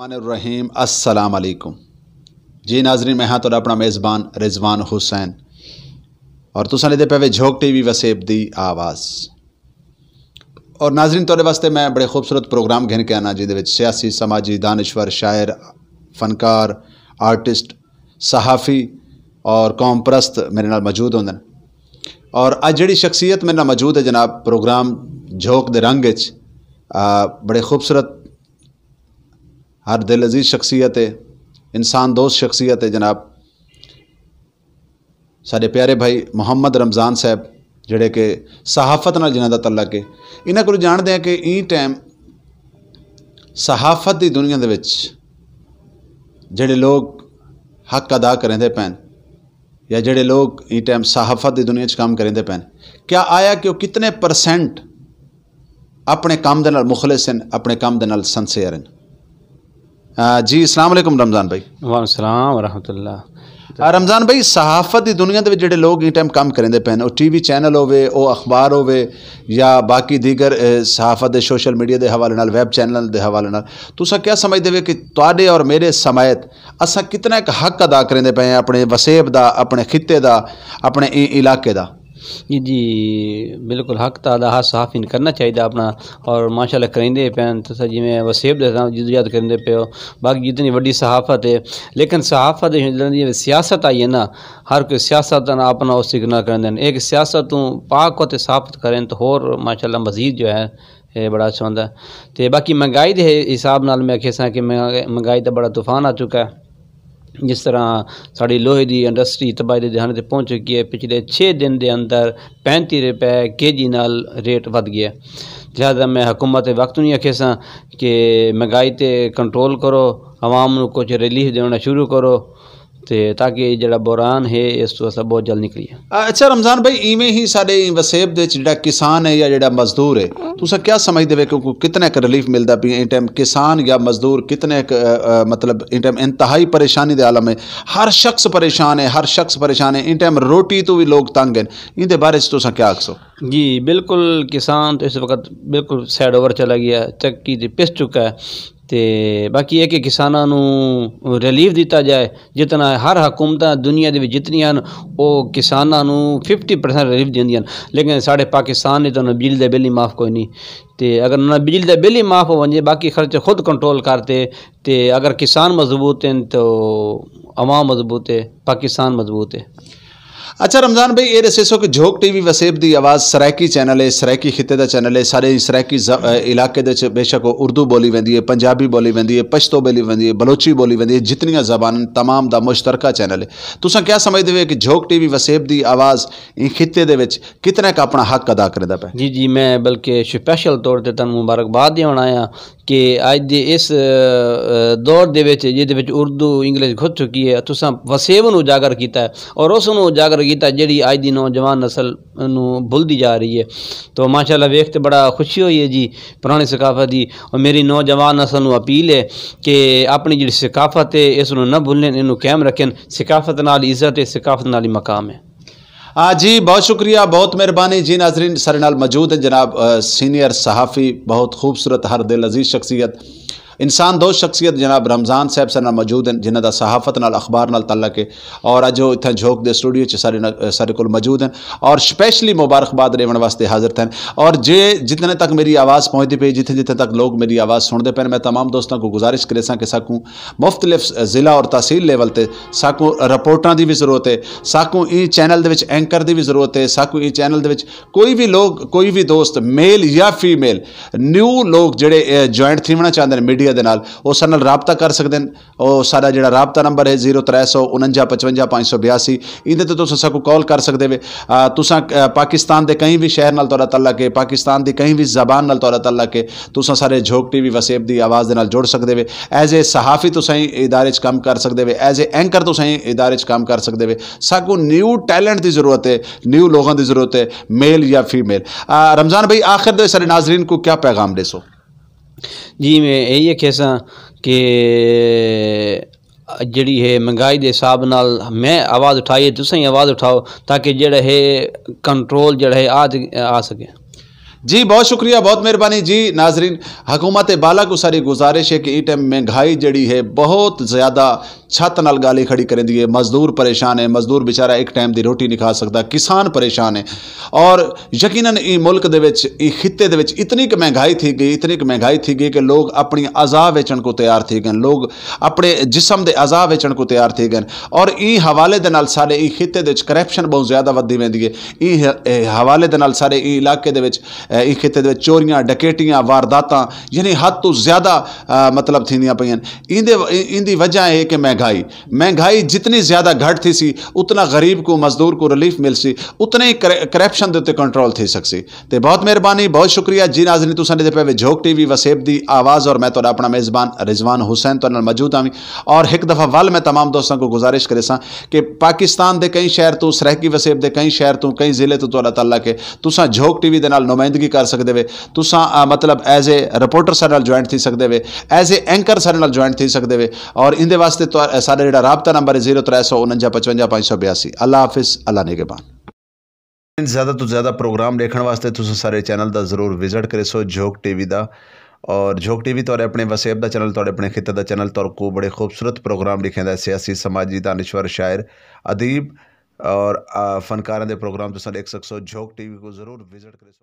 बिस्मिल्लाहिर्रहमानिर्रहीम अस्सलाम अलैकुम जी नाजरीन, मैं हाँ तो अपना मेज़बान रिजवान हुसैन और तुसां दे पे झोंक टीवी वसेब दी आवाज़। और नाजरीन तोड़े वास्ते मैं बड़े खूबसूरत प्रोग्राम घेन के आना जिहदे विच सियासी, समाजी, दानिश्वर, शायर, फनकार, आर्टिस्ट, सहाफ़ी और कौम परस्त मेरे नाल मौजूद होंदे। और अज जिहड़ी शख्सियत मेरे नाल मौजूद है जनाब प्रोग्राम झोंक दे रंग विच बड़े खूबसूरत हर दिल अजीज़ शख्सियत है, इंसान दोस्त शख्सियत है जनाब साडे प्यारे भाई मुहम्मद रमज़ान साहब जिहड़े कि सहाफ़त नाल जिन्हां दा तल्लक है। इन्हां कोल जाणदे हैं कि ई टाइम सहाफ़त दी दुनिया दे विच जिहड़े लोग हक अदा करेंदे पैन या जिहड़े लोग ई टाइम सहाफ़त दी दुनिया च काम करेंदे पैन, क्या आया कि वो कितने परसेंट अपने काम दे नाल मुखलिस हैं, अपने काम दे नाल सिंसियर हैं? जी अस्सलाम वालेकुम रमज़ान भाई। वालेकुम सलाम रहमतुल्लाह। रमज़ान भाई, सहाफ़त की दुनिया के जिहड़े लोग इस टाइम काम करेंदे पैन, वो टीवी चैनल होवे, वो अखबार होवे या बाकी दीगर सहाफ़त दे सोशल मीडिया के हवाले नाल, वैब चैनल के हवाले नाल, तुसां क्या समझदे वे कि तुहाडे और मेरे समायत असां कितना एक हक अदा करेंदे पे हैं अपने वसेब दा, अपने खित्ते दा, अपने इलाके दा? जी बिल्कुल हक तो अदा सहाफ़ी ने करना चाहिए अपना, और माशाल्लाह करेंदे पैन तो जिमें वसेब जिदोजहद करेंदे पे हो। बाकी जितनी वड्डी सहाफ़त है, लेकिन सहाफ़त सियासत आई है ना, हर कोई सियासत अपना उस इग्नोर करें। एक सियासत पाक होते साबित करें तो होर माशाल्लाह मज़ीद जो है बड़ा अच्छा होंदा। तो बाकी महंगाई के हिसाब नाल मैं आखें कि महंगाई का बड़ा तूफान आ चुका है। जिस तरह साड़ी लोहे की इंडस्ट्री तबाही के ध्यान पर पहुँच चुकी है, पिछले 6 दिन के अंदर 35 रुपए kg नाल रेट वध गया। लिहाजा मैं हुकूमत वक्त नहीं आखें कि महंगाई ते कंट्रोल करो, आवाम को कुछ रिलीफ देना शुरू करो ताकि जड़ा बुरान है इस तो अस बहुत जल्द निकलिए। अच्छा रमज़ान भाई, इवें ही साडे वसेब दे जिहड़ा किसान है या जिहड़ा मजदूर है, तुसां क्या समझदे वे कि कितना एक रिलीफ मिलता पी इन टाइम? किसान या मजदूर कितने एक मतलब इन टाइम इंतहाई परेशानी दे आलम है, हर शख्स परेशान है, हर शख्स परेशान है। इन टाइम रोटी तो भी लोग तंग हैं, इनके बारे में तुसां क्या आखसो? जी बिल्कुल, किसान तो इस वक्त बिल्कुल साइड ओवर चला गया, चक्की ते पिस चुका है। तो बाकी है कि किसानों नूं रिलीफ दिता जाए, जितना हर हुकूमत दुनिया दे जितनियां वो किसानों नूं 50% रिलीफ देंदियां, लेकिन साढ़े पाकिस्तान ने तो ना बिजली का बिल ही माफ़ कोई नहीं। तो अगर ना बिजली का बिल ही माफ़ हो वजे, बाकी खर्चे खुद कंट्रोल करते, तो अगर किसान मजबूत हैं तो अवाम मजबूत है, पाकिस्तान मजबूत है। अच्छा रमज़ान भाई, ये दसो कि झोंक टीवी वसेब दी आवाज़ सराइकी चैनल है, सराइकी खिते का चैनल है। सारे सराइकी इलाके दे बेशक उर्दू बोली वेंदी है, पंजाबी बोली वेंदी है, पश्तो बोली वेंदी है, बलोची बोली वेंदी है, जितनियां ज़बान तमाम दा मुश्तरका चैनल है। तुसां क्या समझदे वे कि झोंक टीवी वसेब दी आवाज़ इन खिते दे विच कितना का अपना हक अदा करदा पे? जी जी, मैं बल्कि स्पैशल तौर पर तुहानूं मुबारकबाद देण आया कि अज दे इस दौर दे विच जिहदे विच उर्दू इंग्लिश घुस चुकी है, तुसां वसेब नूं उजागर कीता है और उस नूं उजागर कीता जिहड़ी अज दी नौजवान नस्ल नूं भुलदी जा रही है। तो माशाल्लाह वेख के बड़ा खुशी हुई है जी पुरानी सकाफत दी। और मेरी नौजवान नस्ल नूं अपील है कि अपनी जिहड़ी सकाफत है इस नूं न भुल्लें, इनू कायम रखें। सकाफत नाल इज़्ज़त है, सकाफत नाल ही मकाम है। जी बहुत शुक्रिया, बहुत मेहरबानी जी। नाजरीन सारे नाल मौजूद हैं जनाब सीनियर सहाफ़ी, बहुत खूबसूरत हर दिल अजीज़ शख्सियत, इंसान दोस्त शख्सियत जनाब रमज़ान साहब सारे नाल मौजूद हैं, जिन्हां दा सहाफ़त नाल अखबार नाल तल्लक है। और अज वो इत्थे झोंक दे स्टूडियो च सारे कोल मौजूद हैं और स्पैशली मुबारकबाद देने वास्ते हाजिर थे। और जे जितने तक मेरी आवाज़ पहुँचती पई, जिथे जिथे तक लोग मेरी आवाज़ सुनते पे, मैं तमाम दोस्तों को गुजारिश करे कि साकू मुख्तलिफ ज़िला और तहसील लेवल पर साकू रिपोर्टां की भी ज़रूरत है, साकू ई चैनल दे विच एंकर की भी ज़रूरत है, साकू ई चैनल दे विच कोई भी लोग, कोई भी दोस्त मेल या फीमेल न्यू लोग जिहड़े ज्वाइंट थीवना चाहते हैं मीडिया दे नाल, वो सारे नाल राबता कर सकते हैं। और सारा जिहड़ा राबता नंबर है 0349 55 582, इहदे ते तुसां साकू कॉल कर सकते वे। तुसां पाकिस्तान के कहीं भी शहर नाल तुहाडा तल्लक है, पाकिस्तान की कहीं भी ज़बान नाल तुहाडा तल्लक है, तुसां सारे झोंक टीवी वसेब दी आवाज़ दे नाल जुड़ सकते वे। एज ए सहाफ़ी तुसां इदारे च काम कर सकते वे, एज ए एंकर तुसां इदारे च काम कर सकते वे। साकू न्यू टैलेंट की ज़रूरत है, न्यू लोगों की ज़रूरत है, मेल या फीमेल। रमज़ान भाई आखिर दे सारे नाजरीन को क्या पैगाम देसो? जी मैं यही कहसा कि जिहड़ी है महंगाई के हिसाब नाल मैं आवाज़ उठाई है, तुसीं आवाज़ उठाओ ताकि जिहड़ा है कंट्रोल जिहड़ा है आ सके। जी बहुत शुक्रिया, बहुत मेहरबानी जी। नाजरीन, हुकूमत बाला को सारी गुजारिश है कि ई टाइम महंगाई जड़ी है बहुत ज़्यादा छत नाल गाली खड़ी करें दी है। मजदूर परेशान है, मजदूर बेचारा एक टाइम की रोटी नहीं खा सकता, किसान परेशान है। और यकीनन ई मुल्क दे विच, ई खिते दे विच इतनी कि महंगाई थी गई, इतनी कि महंगाई थी गई कि लोग अपनी अज़ा वेचण को तैयार थी गए, लोग अपने जिसम के अज़ा वेचण को तैयार थी गए। और ई हवाले दे नाल सारे ई खिते दे विच करप्शन बहुत ज़्यादा वधी वेंदी है। ई हवाले दे नाल सारे ई इलाके दे विच ई खिते दे विच चोरियां, डकैतियां, वारदातां यानी हद तो ज़्यादा मतलब थींदियां पईयां। इंदी वजह है कि महंगाई जितनी ज़्यादा घट थी सी, उतना गरीब को, मजदूर को रिलीफ मिल सी, उतने ही करप्शन दे उत्ते कंट्रोल थी सकसी। ते बहुत मेहरबानी, बहुत शुक्रिया जी। नाज़रीन, तुसां दे पे झोक टीवी वसेब दी आवाज़ और मैं तो अपना मेज़बान रिजवान हुसैन तो मौजूद आवी। और एक दफ़ा वल मैं तमाम दोस्तों को गुजारिश करे सा कि पाकिस्तान दे कई शहर तो, सरहकी वसेब दे कई शहर तो, कई ज़िले तो अल्लाह ताला के तुसां झोक टीवी दे नाल नुमाइंदगी कर सकते वे। तुसां मतलब एज ए रिपोर्टर साडे नाल ज्वाइंट थी सकते वे, एज ए एंकर साडे नाल ज्वाइंट थी सकते वे। और इंदे वास्ते तो साडा जिहड़ा राबता नंबर है 0349 55 582। अल्लाह हाफिज़, अल्लाह निगहबान। ज़्यादा तो ज़्यादा प्रोग्राम देखने वास्ते तुसीं सारे चैनल का जरूर विजिट करे सो झोक टीवी का। और झोक टीवी तो अपने वसेब का चैनल, तो अपने खिते का चैनल, तो को बड़े खूबसूरत प्रोग्राम लिखे हैं, सियासी, समाजी, दानिश्वर, शायर, अदीब और फनकारों के प्रोग्राम तुसीं देख सकते हो। झोक टीवी को जरूर विजिट करे।